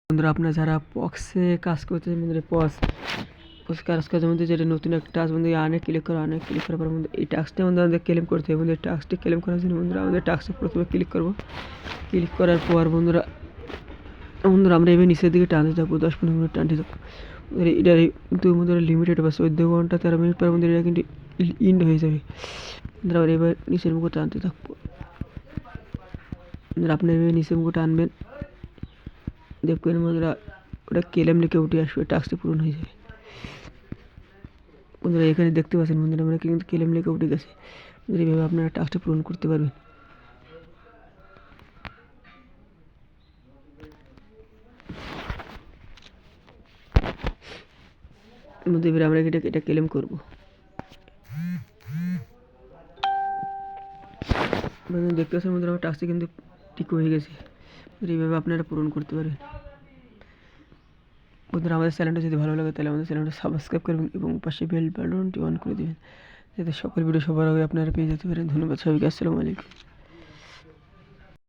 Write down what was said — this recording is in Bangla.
বন্ধুরা আপনারা যারা পক্সে কাজ করতেছেন বন্ধুরা পক্স কাজ করার মধ্যে যেটা নতুন একটা টাস্ক বন্ধু অনেক ক্লিক করার পর বন্ধু এই টাস্কটা আমাদের ক্লেম করতে হবে বন্ধু। এই টাস্কটি ক্লেম করার জন্য বন্ধুরা আমাদের টাস্কে প্রথমে ক্লিক করব। ক্লিক করার পর বন্ধুরা আমরা এবার নিচের দিকে টানতে থাকবো 10-15 মিনিট টানতে থাকবো। এটা কিন্তু বন্ধুরা লিমিটেড বা 14 ঘন্টা 13 মিনিট পর বন্ধুরা এটা কিন্তু ইন্ড হয়ে যাবে। বন্ধুরা এবার নিচের মুখে টানতে থাকবো। বন্ধুরা আপনি এবার নিচের মুখে টানবেন, দেখবেন বন্ধুরা ওটা ক্লেম লিখে উঠে আসবে, টাস্কটি পূরণ হয়ে যাবে। বন্ধুরা এখানে দেখতে পাচ্ছেন বন্ধুরা আমরা কিন্তু ক্লেম লিখে উঠে গেছে। বন্ধুরা এইভাবে আপনারা টাস্কটা পূরণ করতে পারবেন। মধ্যে এবার আমরা এটা ক্লেম করবো। বন্ধুরা দেখতে পাচ্ছেন বন্ধুরা আমার টাস্কটি কিন্তু ঠিক হয়ে গেছে। এইভাবে আপনারা পূরণ করতে পারবেন। বন্ধুরা আমাদের চ্যানেলটা যদি ভালো লাগে তাহলে আমাদের চ্যানেলটা সাবস্ক্রাইব করবেন এবং পাশে বেল বাটনটি অন করে দেবেন যাতে সকল ভিডিও সবার আগে আপনারা পেয়ে যেতে পারেন। ধন্যবাদ সবাইকে। আসসালামু আলাইকুম।